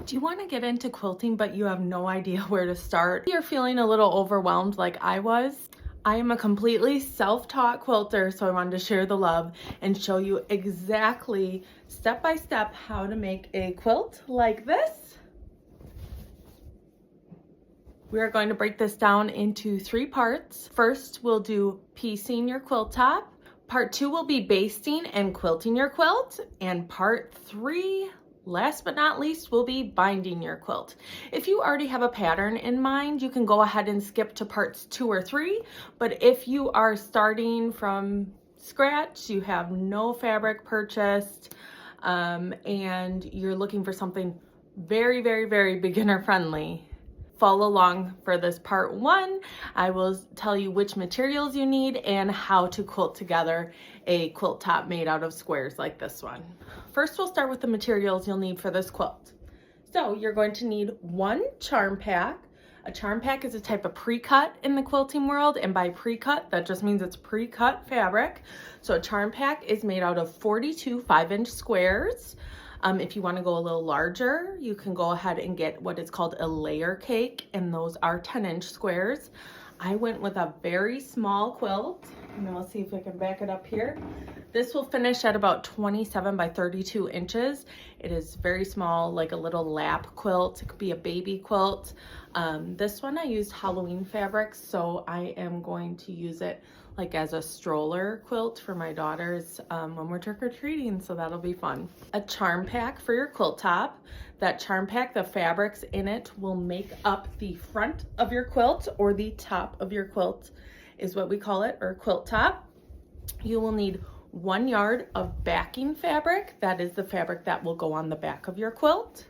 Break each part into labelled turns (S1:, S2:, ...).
S1: Do you want to get into quilting but you have no idea where to start? You're feeling a little overwhelmed like I was? I am a completely self-taught quilter, so I wanted to share the love and show you exactly step by step how to make a quilt like this. We are going to break this down into 3 parts. First, we'll do piecing your quilt top. Part 2 will be basting and quilting your quilt. And part 3, last but not least, will be binding your quilt. If you already have a pattern in mind, you can go ahead and skip to parts 2 or 3. But if you are starting from scratch, you have no fabric purchased, and you're looking for something very, very, very beginner friendly, follow along for this part 1. I will tell you which materials you need and how to quilt together a quilt top made out of squares like this one. First, we'll start with the materials you'll need for this quilt. So you're going to need 1 charm pack. A charm pack is a type of pre-cut in the quilting world, and by pre-cut, that just means it's pre-cut fabric. So a charm pack is made out of 42 5-inch squares. If you want to go a little larger, you can go ahead and get what is called a layer cake, and those are 10-inch squares. I went with a very small quilt, and we'll see if I can back it up here. This will finish at about 27 by 32 inches. It is very small, like a little lap quilt. It could be a baby quilt. This one I used Halloween fabrics, so I am going to use it like as a stroller quilt for my daughters when we're trick-or-treating, so that'll be fun. A charm pack for your quilt top. That charm pack, the fabrics in it will make up the front of your quilt, or the top of your quilt is what we call it, or quilt top. You will need 1 yard of backing fabric. That is the fabric that will go on the back of your quilt.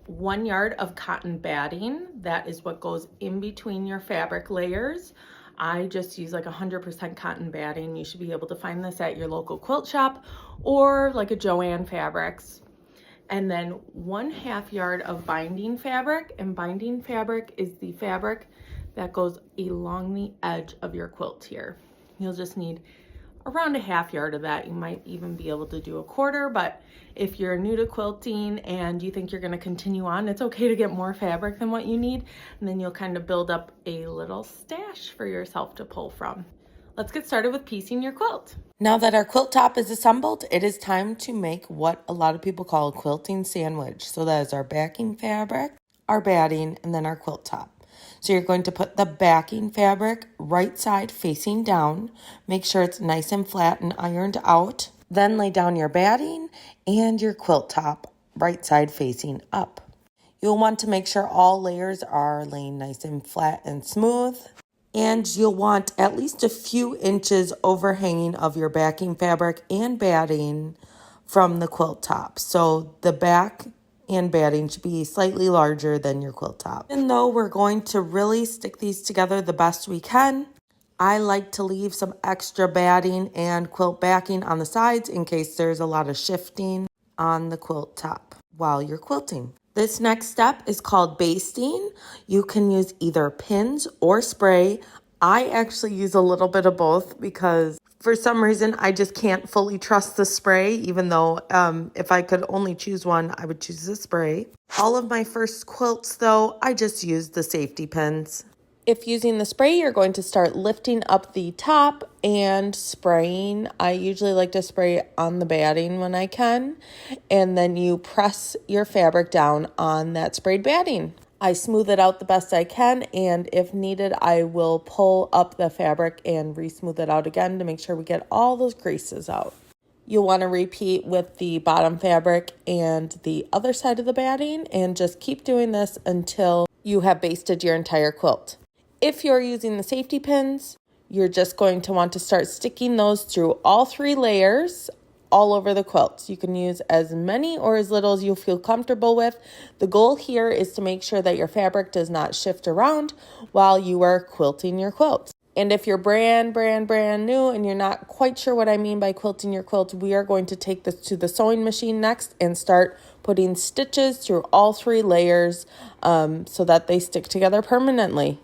S1: 1 yard of cotton batting. That is what goes in between your fabric layers. I just use like 100% cotton batting. You should be able to find this at your local quilt shop or like a Joann Fabrics. And then 1/2 yard of binding fabric, and binding fabric is the fabric that goes along the edge of your quilt here. You'll just need around 1/2 yard of that. You might even be able to do 1/4, but if you're new to quilting and you think you're going to continue on, it's okay to get more fabric than what you need, and then you'll kind of build up a little stash for yourself to pull from. Let's get started with piecing your quilt. Now that our quilt top is assembled, it is time to make what a lot of people call a quilting sandwich. So that is our backing fabric, our batting, and then our quilt top. So you're going to put the backing fabric right side facing down. Make sure it's nice and flat and ironed out. Then lay down your batting and your quilt top right side facing up. You'll want to make sure all layers are laying nice and flat and smooth. And you'll want at least a few inches overhanging of your backing fabric and batting from the quilt top. So the back and batting should be slightly larger than your quilt top. Even though we're going to really stick these together the best we can, I like to leave some extra batting and quilt backing on the sides in case there's a lot of shifting on the quilt top while you're quilting. This next step is called basting. You can use either pins or spray. I actually use a little bit of both because for some reason I just can't fully trust the spray, even though if I could only choose one, I would choose the spray. All of my first quilts, though, I just used the safety pins. If using the spray, you're going to start lifting up the top and spraying. I usually like to spray on the batting when I can, and then you press your fabric down on that sprayed batting. I smooth it out the best I can, and if needed, I will pull up the fabric and re-smooth it out again to make sure we get all those creases out. You'll want to repeat with the bottom fabric and the other side of the batting, and just keep doing this until you have basted your entire quilt. If you're using the safety pins, you're just going to want to start sticking those through all 3 layers all over the quilt. You can use as many or as little as you feel comfortable with. The goal here is to make sure that your fabric does not shift around while you are quilting your quilt. And if you're brand new and you're not quite sure what I mean by quilting your quilt, we are going to take this to the sewing machine next and start putting stitches through all 3 layers so that they stick together permanently.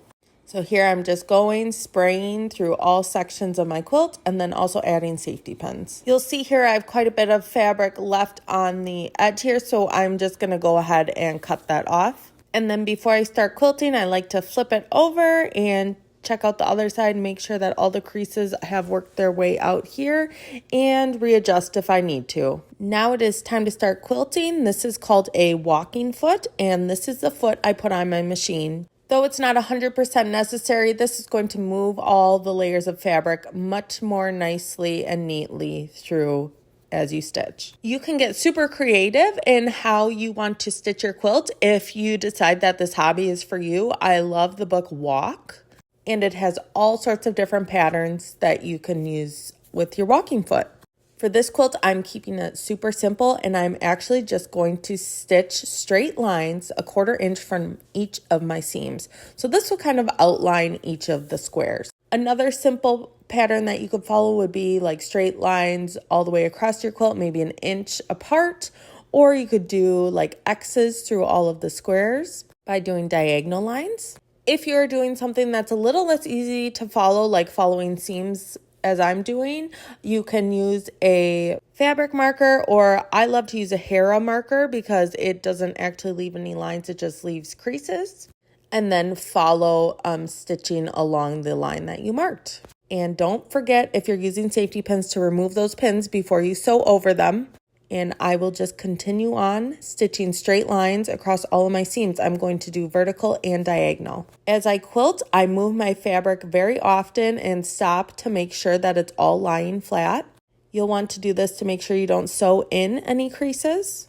S1: So here I'm just spraying through all sections of my quilt and then also adding safety pins. You'll see here I have quite a bit of fabric left on the edge here, so I'm just going to go ahead and cut that off. And then before I start quilting, I like to flip it over and check out the other side and make sure that all the creases have worked their way out here and readjust if I need to. Now it is time to start quilting. This is called a walking foot, and this is the foot I put on my machine. Though it's not 100% necessary, this is going to move all the layers of fabric much more nicely and neatly through as you stitch. You can get super creative in how you want to stitch your quilt if you decide that this hobby is for you. I love the book Walk, and it has all sorts of different patterns that you can use with your walking foot. For this quilt, I'm keeping it super simple, and I'm actually just going to stitch straight lines 1/4 inch from each of my seams. So this will kind of outline each of the squares. Another simple pattern that you could follow would be like straight lines all the way across your quilt, maybe 1 inch apart, or you could do like X's through all of the squares by doing diagonal lines. If you're doing something that's a little less easy to follow, like following seams as I'm doing, you can use a fabric marker, or I love to use a Hera marker because it doesn't actually leave any lines, it just leaves creases. And then follow stitching along the line that you marked. And don't forget, if you're using safety pins, to remove those pins before you sew over them. And I will just continue on stitching straight lines across all of my seams. I'm going to do vertical and diagonal. As I quilt, I move my fabric very often and stop to make sure that it's all lying flat. You'll want to do this to make sure you don't sew in any creases.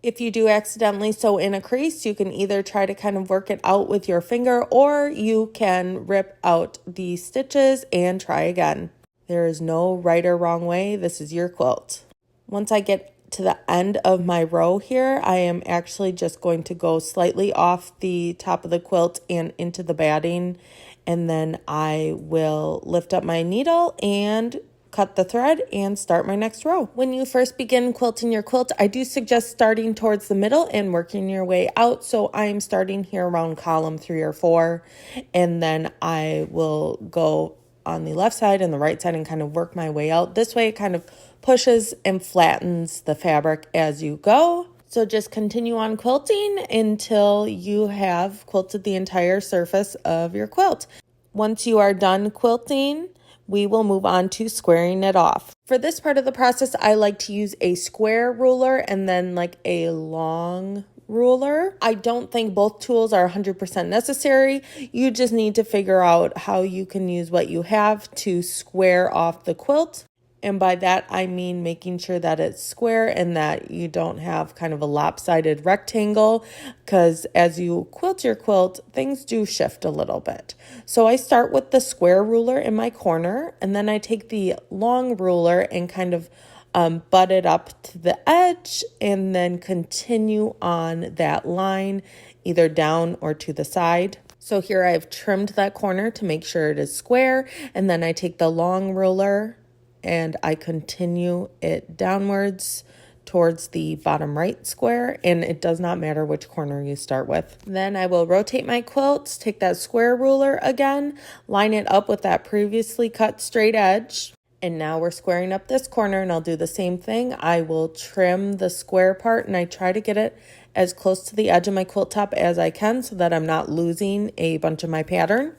S1: If you do accidentally sew in a crease, you can either try to kind of work it out with your finger, or you can rip out the stitches and try again. There is no right or wrong way. This is your quilt. Once I get to the end of my row here, I am actually just going to go slightly off the top of the quilt and into the batting, and then I will lift up my needle and cut the thread and start my next row. When you first begin quilting your quilt, I do suggest starting towards the middle and working your way out. So I'm starting here around column 3 or 4, and then I will go on the left side and the right side and kind of work my way out. This way it kind of pushes and flattens the fabric as you go. So just continue on quilting until you have quilted the entire surface of your quilt. Once you are done quilting, we will move on to squaring it off. For this part of the process, I like to use a square ruler and then like a long ruler. I don't think both tools are 100% necessary. You just need to figure out how you can use what you have to square off the quilt. And by that, I mean making sure that it's square and that you don't have kind of a lopsided rectangle, because as you quilt your quilt, things do shift a little bit. So I start with the square ruler in my corner, and then I take the long ruler and kind of butt it up to the edge, and then continue on that line, either down or to the side. So here I've trimmed that corner to make sure it is square, and then I take the long ruler and I continue it downwards towards the bottom right square, and it does not matter which corner you start with. Then I will rotate my quilt, take that square ruler again, line it up with that previously cut straight edge, and now we're squaring up this corner, and I'll do the same thing. I will trim the square part, and I try to get it as close to the edge of my quilt top as I can so that I'm not losing a bunch of my pattern.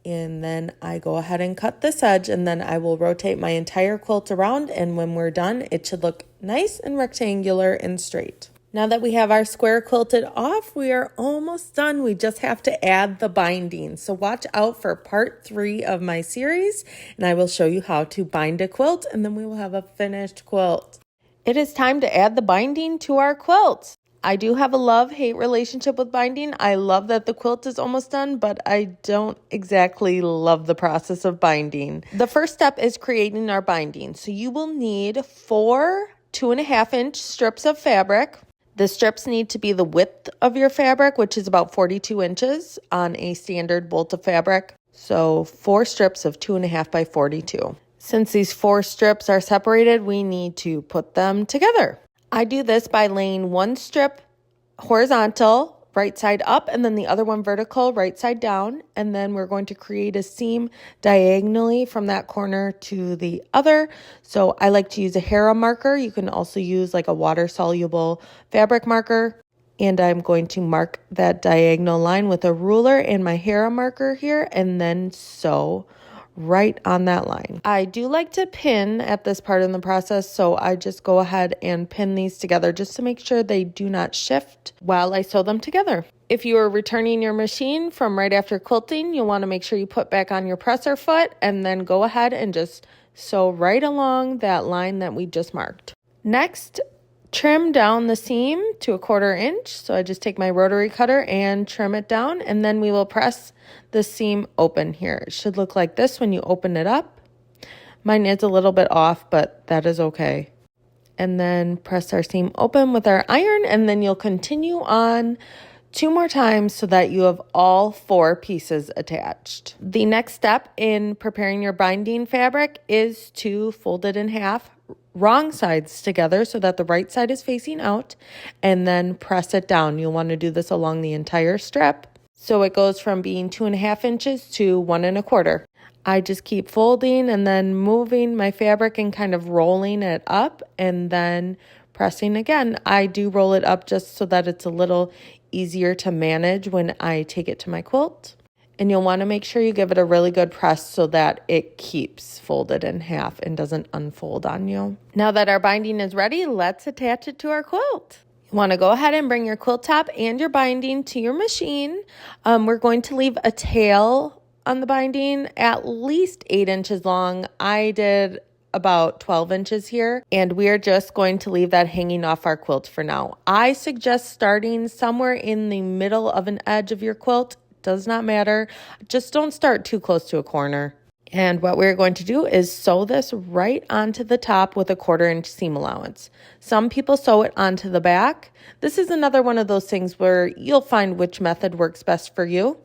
S1: And then I go ahead and cut this edge, and then I will rotate my entire quilt around, and when we're done, it should look nice and rectangular and straight. Now that we have our square quilted off, we are almost done. We just have to add the binding. So watch out for part 3 of my series, and I will show you how to bind a quilt, and then we will have a finished quilt. It is time to add the binding to our quilt. I do have a love-hate relationship with binding. I love that the quilt is almost done, but I don't exactly love the process of binding. The first step is creating our binding. So you will need 4 2.5-inch strips of fabric. The strips need to be the width of your fabric, which is about 42 inches on a standard bolt of fabric. So 4 strips of 2.5 by 42. Since these 4 strips are separated, we need to put them together. I do this by laying 1 strip horizontal right side up, and then the other one vertical, right side down. And then we're going to create a seam diagonally from that corner to the other. So I like to use a Hera marker. You can also use like a water-soluble fabric marker. And I'm going to mark that diagonal line with a ruler and my Hera marker here, and then sew right on that line. I do like to pin at this part in the process, so I just go ahead and pin these together just to make sure they do not shift while I sew them together. If you are returning your machine from right after quilting, you'll want to make sure you put back on your presser foot and then go ahead and just sew right along that line that we just marked. Next, trim down the seam to 1/4 inch. So I just take my rotary cutter and trim it down, and then we will press the seam open here. It should look like this when you open it up. Mine is a little bit off, but that is okay. And then press our seam open with our iron, and then you'll continue on 2 more times so that you have all 4 pieces attached. The next step in preparing your binding fabric is to fold it in half, wrong sides together so that the right side is facing out, and then press it down. You'll want to do this along the entire strip. So it goes from being 2.5 inches to 1 1/4. I just keep folding and then moving my fabric and kind of rolling it up and then pressing again. I do roll it up just so that it's a little easier to manage when I take it to my quilt. And you'll want to make sure you give it a really good press so that it keeps folded in half and doesn't unfold on you. Now that our binding is ready, let's attach it to our quilt. You want to go ahead and bring your quilt top and your binding to your machine. We're going to leave a tail on the binding at least 8 inches long. I did about 12 inches here, and we are just going to leave that hanging off our quilt for now. I suggest starting somewhere in the middle of an edge of your quilt. Does not matter. Just don't start too close to a corner. And what we're going to do is sew this right onto the top with a 1/4 inch seam allowance. Some people sew it onto the back. This is another one of those things where you'll find which method works best for you.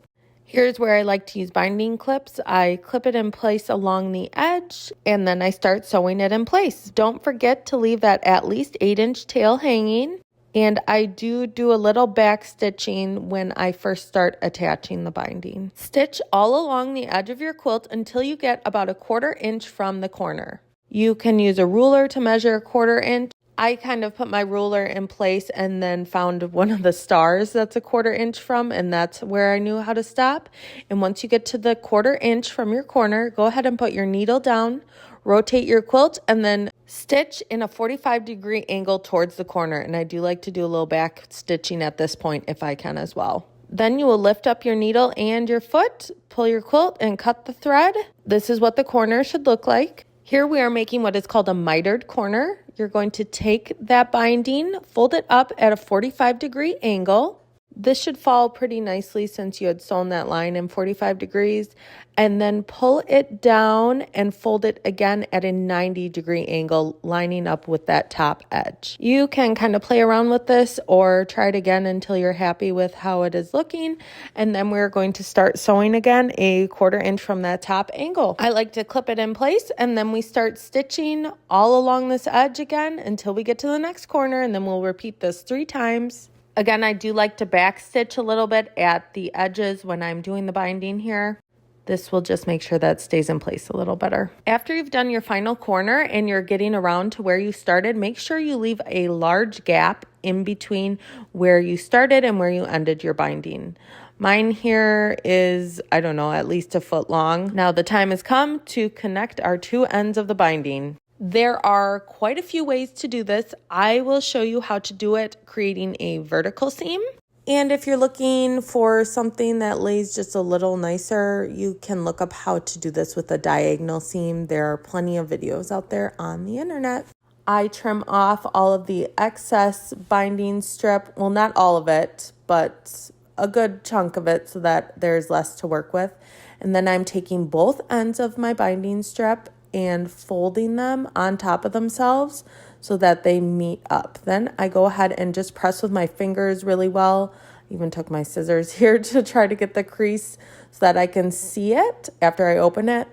S1: Here's where I like to use binding clips. I clip it in place along the edge, and then I start sewing it in place. Don't forget to leave that at least 8-inch tail hanging. And I do a little back stitching when I first start attaching the binding. Stitch all along the edge of your quilt until you get about a 1/4 inch from the corner. You can use a ruler to measure a 1/4 inch. I kind of put my ruler in place and then found one of the stars that's a 1/4 inch from, and that's where I knew how to stop. And once you get to the 1/4 inch from your corner, go ahead and put your needle down, rotate your quilt, and then stitch in a 45-degree angle towards the corner. And I do like to do a little back stitching at this point if I can as well. Then you will lift up your needle and your foot, pull your quilt, and cut the thread. This is what the corner should look like. Here we are making what is called a mitered corner. You're going to take that binding, fold it up at a 45-degree angle. This should fall pretty nicely since you had sewn that line in 45 degrees, and then pull it down and fold it again at a 90-degree angle, lining up with that top edge. You can kind of play around with this or try it again until you're happy with how it is looking, and then we're going to start sewing again a 1/4 inch from that top angle. I like to clip it in place, and then we start stitching all along this edge again until we get to the next corner, and then we'll repeat this 3 times. Again, I do like to back stitch a little bit at the edges when I'm doing the binding here. This will just make sure that stays in place a little better. After you've done your final corner and you're getting around to where you started, make sure you leave a large gap in between where you started and where you ended your binding. Mine here is, I don't know, at least 1 foot long. Now the time has come to connect our 2 ends of the binding. There are quite a few ways to do this. I will show you how to do it creating a vertical seam. And if you're looking for something that lays just a little nicer, you can look up how to do this with a diagonal seam. There are plenty of videos out there on the internet. I trim off all of the excess binding strip. Well, not all of it, but a good chunk of it so that there's less to work with. And then I'm taking both ends of my binding strip and folding them on top of themselves so that they meet up. Then I go ahead and just press with my fingers really well. I even took my scissors here to try to get the crease so that I can see it after I open it.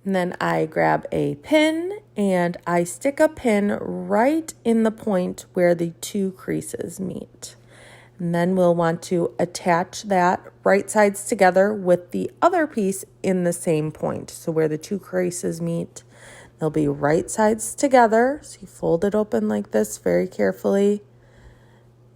S1: And then I grab a pin and I stick a pin right in the point where the 2 creases meet. And then we'll want to attach that right sides together with the other piece in the same point. So where the two creases meet, they'll be right sides together. So you fold it open like this very carefully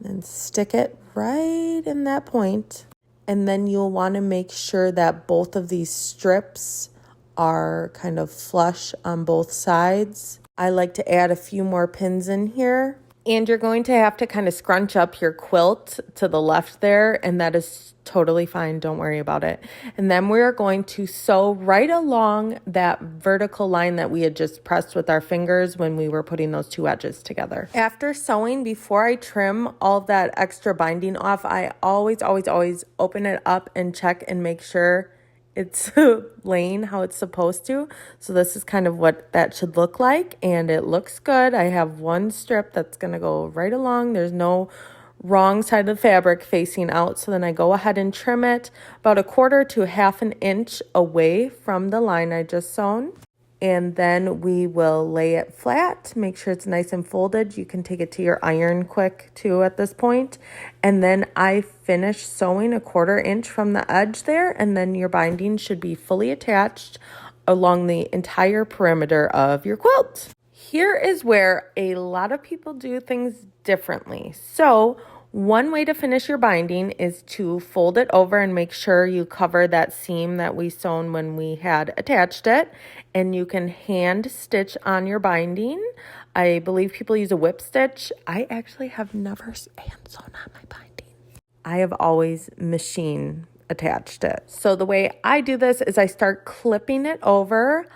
S1: and stick it right in that point. And then you'll want to make sure that both of these strips are kind of flush on both sides. I like to add a few more pins in here. And you're going to have to kind of scrunch up your quilt to the left there, and that is totally fine. Don't worry about it. And then we're going to sew right along that vertical line that we had just pressed with our fingers when we were putting those two edges together. After sewing, before I trim all that extra binding off, I always open it up and check and make sure it's laying how it's supposed to. So this is kind of what that should look like, and it looks good. I have one strip that's going to go right along. There's no wrong side of the fabric facing out. So then I go ahead and trim it about 1/4 to 1/2 inch away from the line I just sewn. And then we will lay it flat, make sure it's nice and folded. You can take it to your iron quick too at this point. And then I finish sewing 1/4 inch from the edge there, and then your binding should be fully attached along the entire perimeter of your quilt. Here is where a lot of people do things differently. So one way to finish your binding is to fold it over and make sure you cover that seam that we sewn when we had attached it. And you can hand stitch on your binding. I believe people use a whip stitch. I actually have never hand sewn on my binding. I have always machine attached it. So the way I do this is I start clipping it over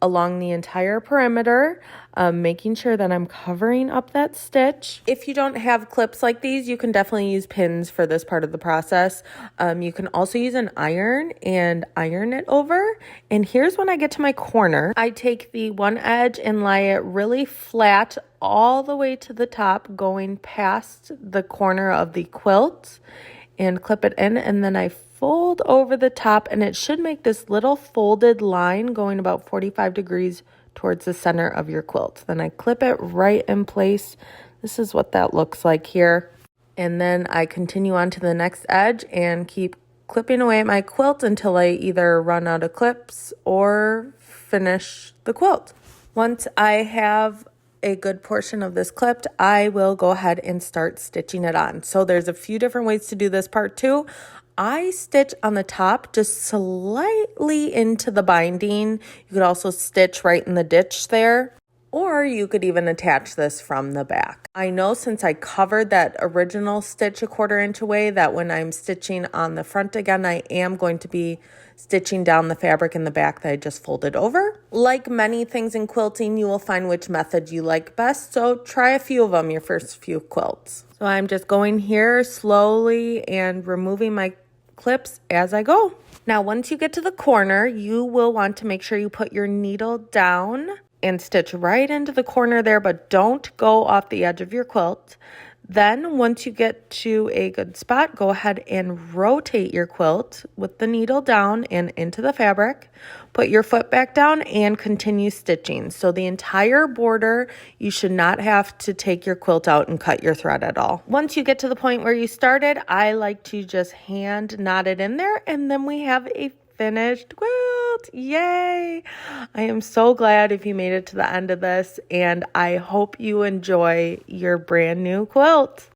S1: along the entire perimeter, making sure that I'm covering up that stitch. If you don't have clips like these, you can definitely use pins for this part of the process. You can also use an iron and iron it over. And here's when I get to my corner. I take the one edge and lay it really flat all the way to the top, going past the corner of the quilt, and clip it in, and then I fold over the top, and it should make this little folded line going about 45 degrees towards the center of your quilt. Then I clip it right in place. This is what that looks like here. And then I continue on to the next edge and keep clipping away at my quilt until I either run out of clips or finish the quilt. Once I have a good portion of this clipped, I will go ahead and start stitching it on. So there's a few different ways to do this part too. I stitch on the top just slightly into the binding. You could also stitch right in the ditch there, or you could even attach this from the back. I know since I covered that original stitch 1/4 inch away that when I'm stitching on the front again, I am going to be stitching down the fabric in the back that I just folded over. Like many things in quilting, you will find which method you like best, so try a few of them your first few quilts. So I'm just going here slowly and removing my clips as I go. Now, once you get to the corner, you will want to make sure you put your needle down and stitch right into the corner there, but don't go off the edge of your quilt. Then once you get to a good spot, go ahead and rotate your quilt with the needle down and into the fabric. Put your foot back down and continue stitching. So the entire border, you should not have to take your quilt out and cut your thread at all. Once you get to the point where you started, I like to just hand knot it in there, and then we have a finished quilt. Yay! I am so glad if you made it to the end of this, and I hope you enjoy your brand new quilt.